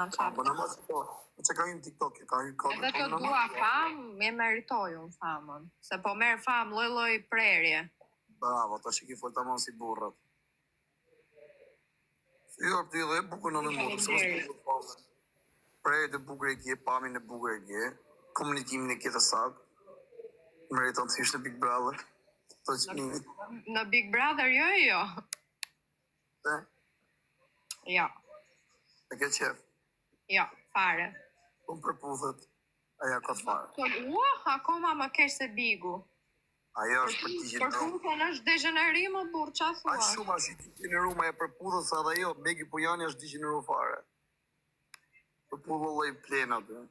man qatë. Po në mos po, që ka një TikTok, ka një kodë. Edhe të dua famë, me meritoj unë famën. Se po merë famë loj prerje. Bravo, të shiki folë të manë si burrat. Si jo, ti dhe bukur në dhe mundë. Prerje të bukur e kje, pamin e bukur e kje, komunikimin e kje të sakë. Meriton të ishte Big Brother. Në Big Brother jo. Se? Jo. E ke qef? Jo, fare. Unë përputhet, aja ka të fare. Akoma më kesh se Bigu. Aja është për t'i Për shumë është degenerim o burë, qa thua? A shumë është i degeneru, ma e përputhet sa dhe jo, Begi Pujani është degeneru fare. Përputhet dhe i plena të.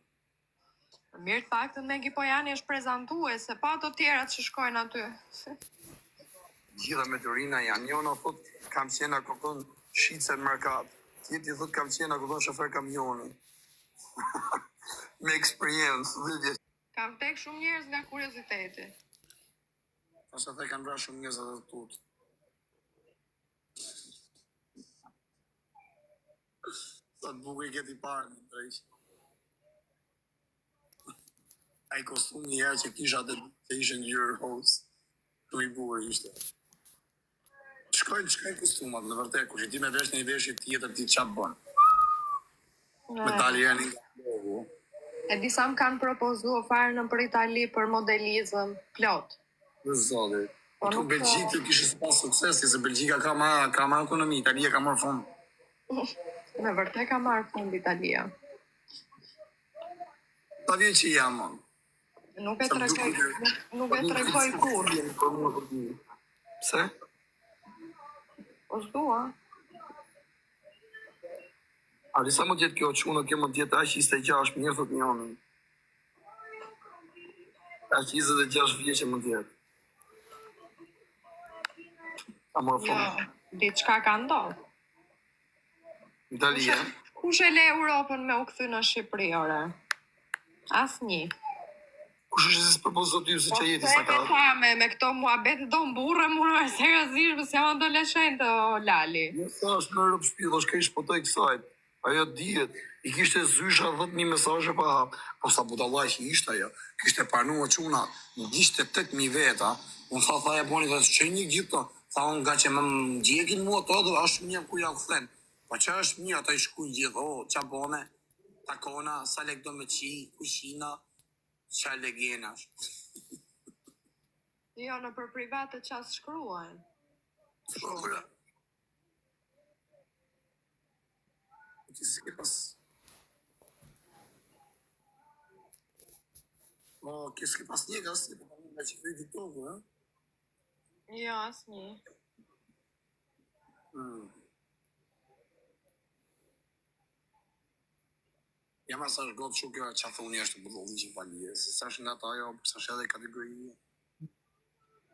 Mirë të faktën Megi Pojani është prezentue, se pa të tjera që shkojnë aty. Gjitha me të rina janë, njona thot kam qena këton shqice në mërkat, tjeti thot kam qena këton shofer kamioni. Me eksperiencë, dhe Kam tek shumë njerëz nga kurioziteti. Asa the kanë vra shumë njerëz edhe tut. Sa të bukur i këti parë në drejsh. Ai kostum një herë që kisha të ishte në gjyrë host. Shumë i bukur ishte. Shkojnë kostumat, në vërtet, kur që ti me vesh një veshje tjetër, ti qatë bënë. Me taljerë një logo. E disa më kanë propozu farë në për Itali për modelizëm plot. Dhe zodë. Po tu Belgjikë të kishë së pas suksesi, se Belgjika ka ma ekonomi, Italia ka marrë fund. Me vërtet ka marrë fund Italia. Ta vjen që jam, man. Nuk e tregoj kur. Pse? O s'dua. A disa më tjetë kjo qunë, kjo më tjetë ashtë 26 mirë, thot njënën. Ashtë 26 vjeqe më tjetë. A më rëfond. Diçka ka ndodhë. Italia. Kush e le Europën me u kthy në Shqipëri, ore? Asnjë. Kush është se s'propozot ju se që jeti sa ka? Me këto muhabete do mburre, mua seriozisht, se jam adoleshente, o Lali. Në thash në rëpë shpi, dhe shka ish po të i kësajt. Ajo dihet, i kishte zysha 10.000 mesazhe pa hap. Po sa budallaj që ishte ajo, kishte panua quna, në gjishte 8.000 veta, unë tha e boni dhe që një gjithë të, tha unë nga që më ndjekin mua të dhe është një ku ja këthen. Po që është një ata i shkuj gjithë, qa bone, takona, sa lek do me qi, kushina, qa legenash. Jo, në për private qas shkruajnë. Shkruajnë. Ti si ke pas... Kësë ke pas një gësë, nga që kredi togu, ha? Jo, asë një. Jam asa është gotë shukë që a thoni është të budolli që valje, se sa është nga ta jo, përsa është edhe kategorie.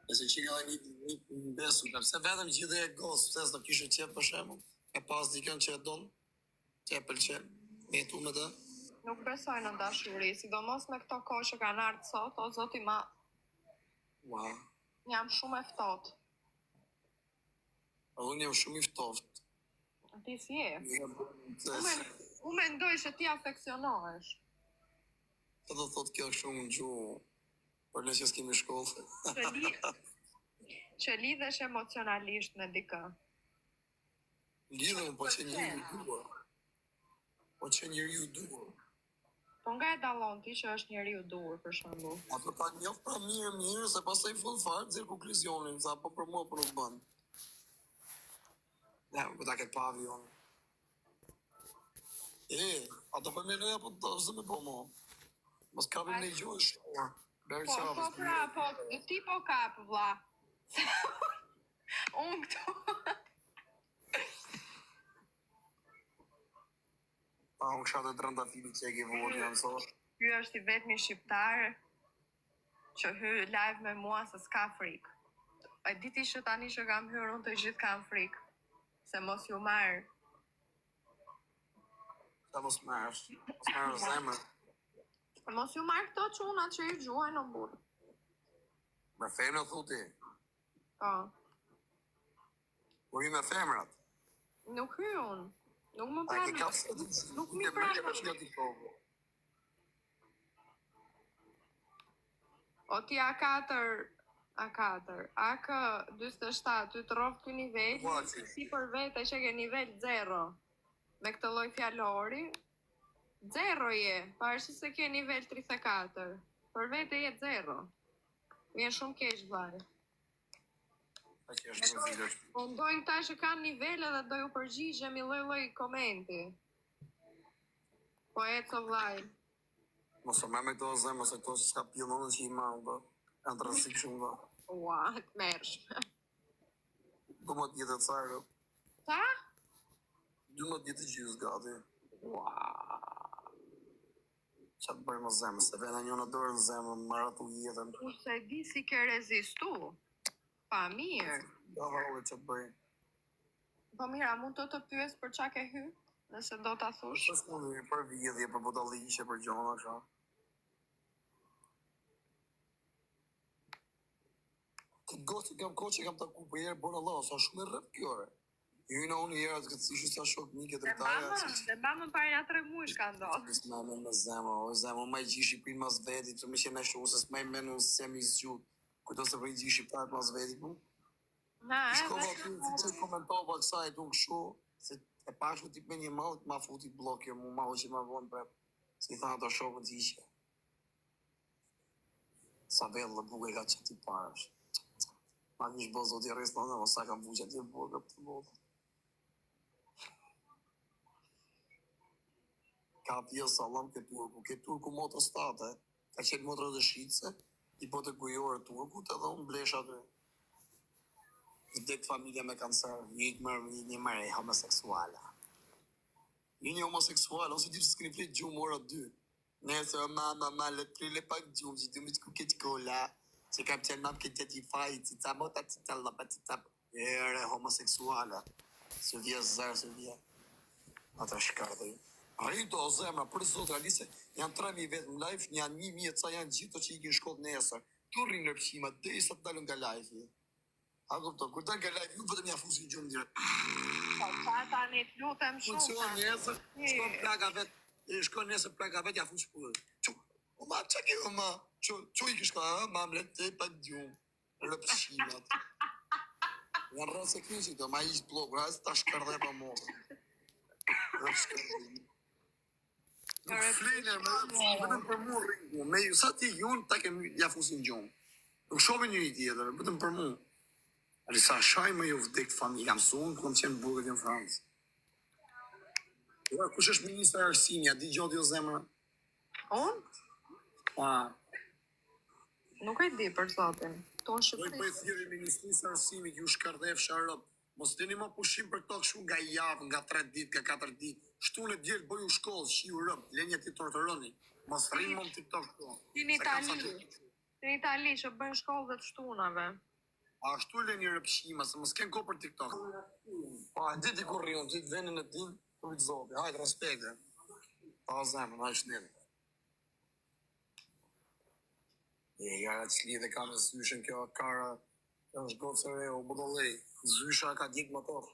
E se që nga dhe një besu, përse vetëm gjithë e gosë, përse s'do kishë qepë për shemë, e pas dikën që e donë, që e pëlqen, me jetu me të. Nuk besoj në dashuri, sidomos me këto kohë që kanë ardhur sot, o zoti ma... Wow. Jam shumë e ftohtë. Unë jam shumë i ftohtë. Ti si je? Unë mendoj që ti afeksionohesh. Të do thotë kjo shumë në gjuhë, për në që s'kemi shkollë. Që lidhesh emocionalisht me dikë. Lidhëm, po që njëri ju duar. Po që njëri ju duar. Po nga e dallon ti që është njeriu dur, për shembull? Ato ta njoh pra mirë, se pastaj fund fare nxjerr konkluzionin, sa po për mua po nuk bën. Ne, po ta ke pa avion. Ato për me nëja po të zë me po mo. Mos kapim në i gjuhë shtuar. Po pra, po, ti po kap, vlla. Unë këtu. Pa, unë kësha të drëndafili që e ke vodi, janë sot. Ky është i vetmi shqiptar që hy live me mua se s'ka frikë. E diti që tani që kam hyrë, unë të gjithë kam frikë. Se mos ju marë. Sa mos marë zemër. Mos ju marë këto qunat që i gjuaj në burë. Me femra thuti? Po. Por i me femrat? Nuk hy unë. Nuk më A ke pranon. kapë Nuk mi pranon. pranon. Nga TikTok. O ti A4, AK47, ty të rovë ky nivel, Ulaci. si për vete që ke nivel 0. Me këtë lloj fjalori, 0 je, pavarësisht se ke nivel 34. Për vete je 0. Vjen shumë keq vllai. A që është në video. Po ndojnë këta që kanë nivele dhe do ju përgjigjemi lloj-lloj komenti. Po eco vllai. Mos o me këto zemë, se këto s'ka pjellonën që i malë, bë. Janë të rësikshëm, bë. Ua, të mershme. 12 vjetë të carë, Ta? 12 vjetë gjysë gati. Ua. Qa të bëjmë më zemë, se vena një në dorë në zemë, më maratu jetën. Unë se di si ke rezistu. Pa mirë. Ja, valë, që të bëjmë. Po mira, mund të pyes për qa ke hy? Nëse do t'a thush. Për s'mundi, për vjedhje, për budalliqe, për gjona, kësha. Këtë gosti kam ko që kam taku për jerë, bërë Allah, sa shumë e rrët kjo, re. Ju në unë jera të këtë si sa shok një këtë rëtaja. Dhe bamën pare nga 3 muaj ka ndodhë. Kësë me zemë, o zemë, ma i gjithë Shqipin mas veti, të me që në shumë, se s'ma i menu se sem i zgju, kujto se për i gjithë Shqiptarët mas veti, po? Na, Shkova ty, që të komentova kësaj, të unë këshu, se e pashu t'i për një malë, ma futi blokje, mu ma që ma vonë për, si i thana të shokën t'i ishe. Sa vellë dhe buke ka që t'i parash. Ma një shbo zoti rrisë në në, o sa kam buqe t'i buke për të botë. Ka pjesë salam ke turku moto state, ka qenë motrë dhe shqitse, i po të kujore turku, të dhe unë blesh aty. Dhe të familja me kancer, një mërë e homoseksuala. Një homoseksuala, ose ti s'keni flet gjumë ora 2. Nëse mama, le prille pak gjumë, që të më të kuket kolla, që kam qenë mam këtë të faj, që ta mota, që ta lapa, që ta... Ere, homoseksuala. Së vje zërë, së vje. Ata shkardë. Rito o zemra, për zotë, alise, janë 3.000 vetë në live, janë 1.000 ca janë gjithë që i kinë shkollë nesër. Tu rrinë rëpshima, dhe i sa të dalën nga live. A kupton, kur dalën nga live, ju vetëm ja fusin gjumë dire. Po, ta tani të lutem shumë. Funksion nesër, shkon plaga vetë, shkon nesër plaga vetë, ja fusë për. O ma, që ke o ma? Që i kishka, ma më letë të pa gjumë. Rëpshimat. Janë rrënë se kënjë që ma ishtë blogë, rrës ta shkardhe pa morë. Rëpshkardhe. Nuk flener, vetëm për mu ringu. Me ju, sa ti junë, ta kemi ja fusin gjumë. Nuk shohin një tjetër, vetëm për mu. Alisa, shaj me ju vdek familja, mësunë, këmë qenë burgët në Francë. Ja, kush është ministra Arsimi, a di gjotë jo zemra? Unë? Pa, Nuk e di për zotin. Tonë doj Shqipëri. bëjë thjeri ministrisë Arsimi, ju shkardhef sharëp. Mos të një ma pushim për tokë shumë nga javë, nga 3 ditë, nga 4 ditë. Shtu në djelë bëju shkollë, shiu rëpë, lenja ti torturoni. Mos rrimë më në TikTok këto. Si në Itali. Si në Itali që bëjnë shkollë dhe të shtunave. A shtu le një rëpshima, se mos ken ko për TikTok. Pa, diti kur rion, diti venin e tim, të vitë zote, hajtë respekte. Pa zemë, na është nire. Gara që lidhe ka me zyshën kjo kara, është gocë e o budolej, zysha ka djekë më torë.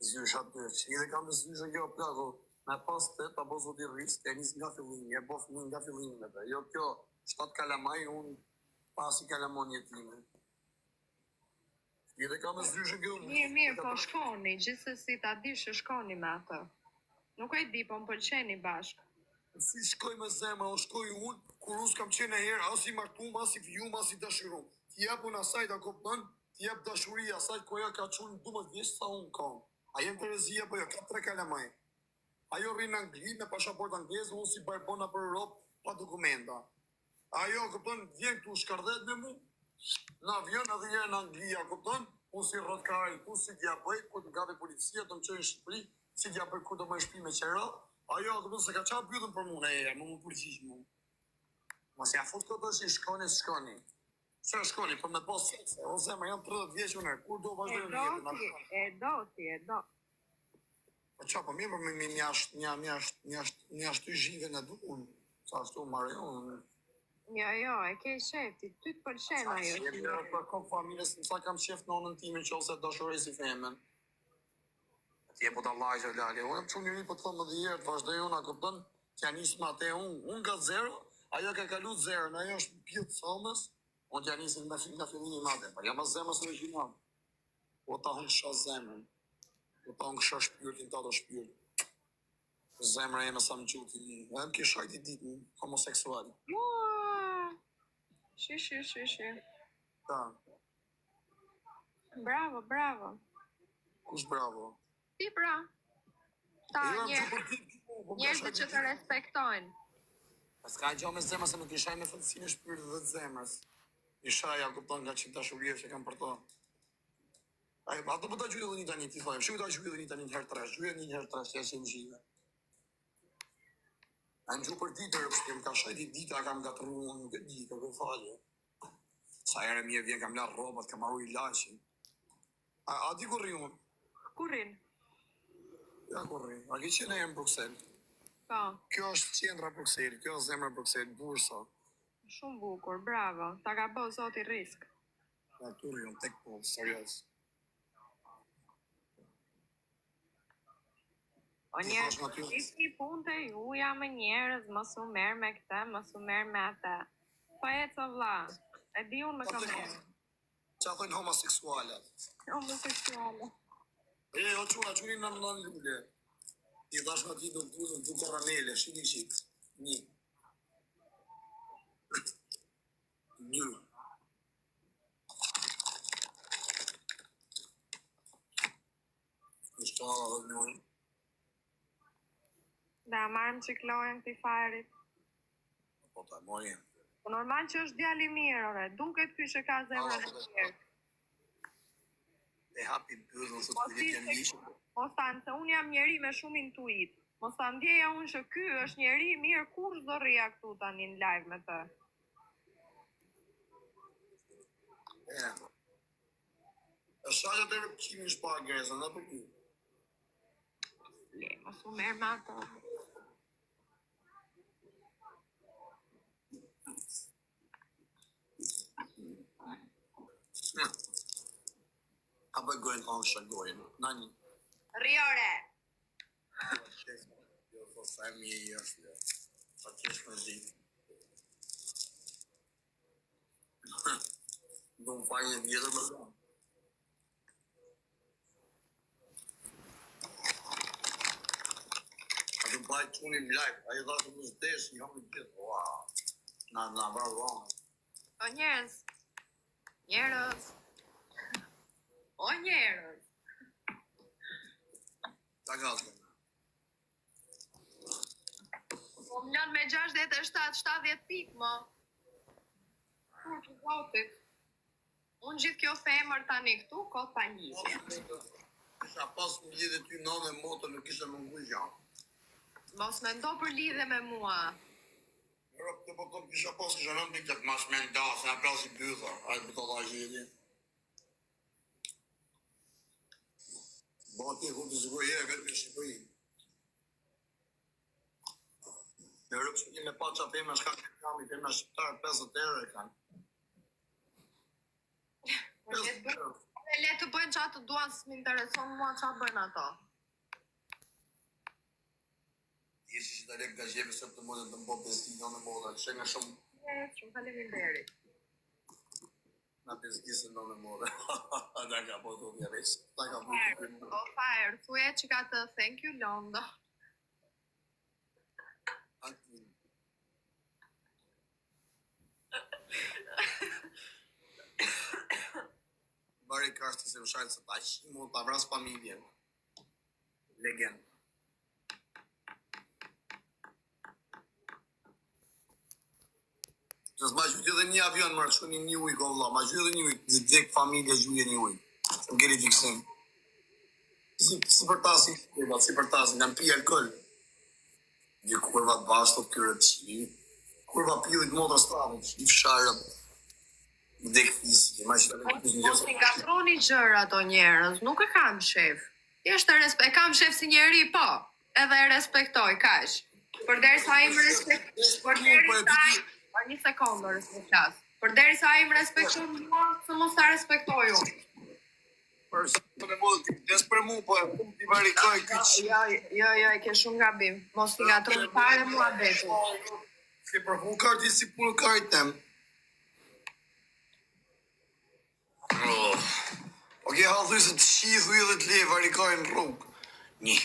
Zysha të që lidhe ka me zyshën kjo plako, me pas të ta bo zoti rrisë, e njës nga fillimi, e bo fëmin nga fillimi me të. Jo kjo, 7 kalamaj, unë pasi kalamon jetime. Lidhe ka me zyshën kjo... Mirë, po shkoni, gjithsesi ta di që shkoni me atë. Nuk e di, po më pëlqeni bashkë. Si shkoj me zemra, o shkoj unë, kur unë s'kam qenë e herë, as i martum, as i vjum, as i dashurum. Ti jep unë asaj da kopën, ti jep dashuria asaj koja ka qunë 12 vjeç sa unë kam. A jem Terezia, po jo, ka 3 kalamaj. Ajo rrinë në Angli me pashaport anglezë, unë si barbona për Europë, pa dokumenta. Ajo, këpën, vjen këtu shkardhet me mu, në avion edhe njerë në Anglia, këpën, unë si rëtkari, ku si t'ja bëj, ku t'ga dhe policia, të më qënë Shqipëri, si t'ja bëj ku të më shpi me qera, ajo, këpën, se ka qa pyetën për mu, ne, më përgjish mu. Mos ja fut këtë që shkoni. Se shkoni, për me pas sekse, o zemër, janë 30 vjeqë unë, kur do vazhdojnë jetën? E do. Po qa, po mirë, me mjashtu zhive në dukun, sa ashtu marë unë. Jo, e ke shefti, ty të pëlqen ajo. Jemi për kokë familjes, nësa kam shef në onën time që ose dashore si femen. Ti e po ta lajë lale. Unë çu njëri po të them edhe herë, vazhdoi unë a kupton? T'ja nis me atë unë nga zero, ajo ka kalu zero, ajo është pjut thomës, unë t'ja nisin nga fillimi madhe, pa jam as zemrës original. Po ta hunë kësha zemrën, po ta hunë kësha shpirtin, ta do shpirt. Zemra e më sa më quti një, edhe më kisha i ditë homoseksual. Shi. Ta, Bravo, bravo. kush bravo? Ti bra. Ta njerëzit që të respektojnë. Pas ka gjo me zemrë se nuk isha me fëndësinë e shpirtit dhe të zemrës. Isha ja kupton nga që dashuria që kam për to. Ato po ta gjujë dhe një tani, ti thojë, shu ta gjujë dhe një tani një herë trash, gjujë një herë trash, ja që në gjive. A në gju për ditër, që më ka shajti dita, kam gatru, nuk e di, kërkoj falje. Sa ere mje vjen, kam larë robat, kam arru i lashin. A di kur unë? Kurin? Ja kur ri, a ki qene e në Bruxelles? Po. Kjo është qendra Bruxelles, kjo është zemra Bruxelles, bursa. Shumë bukur, bravo. Ta ka bëu zoti risk. Ja kur unë, tek po, serios. O njerëz, ishni punte juja me njerëz, mos u merr me këtë, mos u merr me atë. Po eco vlla. E di unë me kam merr. Qa thojnë homoseksualat? Homoseksuale. O qunin në lule. I dhash nga ti do të koronele, shik. Një. Një. Ishtë të në unë. Da marrëm qiklojën këti farit. Po ta mojën. Po normal që është djali mirë, ore. Duket ky që ka zemrën e mirë. E hapi bëzën sot të vjetën lishë. Mos ta se unë jam njeri me shumë intuit. Mos ta ndjeja unë që ky është njeri mirë, kur do rria këtu tani në live me të. E shaqë të kimi shpagesën, dhe për ty. Le, mos u merë me ato. A bëj gojnë të anshë gojnë. Nani. Riore! Jo, po sa e mi e është, jo. Pa qesh me zi. Do më fajnë e vjetër më zonë. A të më fajnë qunim live, a i dhashtë më zdesh, një hamë në gjithë. Wow. Na, bravo. O njerëz. O njerëz. Ta gazë. Po më lënë me 67 pikë, mo. Kur të votit. Unë gjithë kjo femër tani këtu, ko pa lidhje. Kisha pas më lidhe ty nënë e motë, nuk ishe më nguj gjanë. Mos me ndo për lidhe me mua. Rëpë të po kisha pas kisha nëmë një këtë mash me nda, se në prasi bëtha, a i bëta da gjithi. Ba ti ku të zgoj e vetë me Shqipëri. Në rëpë që një me pa qa pema shka të kam, i pema shqiptarë 50 euro e kanë. 50 euro. Le të bëjnë qatë të duan, së më intereson mua qatë bëjnë ato. Ti e që të lek nga gjeve sëpë të modën të mbo bezdinë në modën, që nga shumë... Shumë faleminderit. Na bezgisën në modën. Da ka po të vjeresh. Da ka po të vjeresh. O fire, thuje që ka të thank you Londo. Bari kashtë se më shajtë së taq, mund të avras familjen. Legend. Që s'ma gjytë edhe një avion, mërë shku një ujë, valla, ma gjytë edhe një ujë, dhek familje gjyë një ujë. Që më geri fiksim. Si për tasi, si për tasi, në pi alkohol. Një kurva të bashkët kërë të qi, kurva pilit motra stravit, i fsharët. Dhek fisike, ma që të lekë Mos i gatroni gjëra ato njerëz, nuk e kam shef. E kam shef si njeri, po, edhe e respektoj, kash. Përderisa ai më respektoj, një sekondë respektas. Përderisa ai më respekton mua, se mos ta respektoj unë. Për me modë Des për mu, po ti varikoj kyç. Jo, e ke shumë gabim. Mos t'i ngatron fare mua betu. Ke përfu karti si punë kartem. Oke, halluj se të shidhu i dhe të le varikoj në rrugë. Një.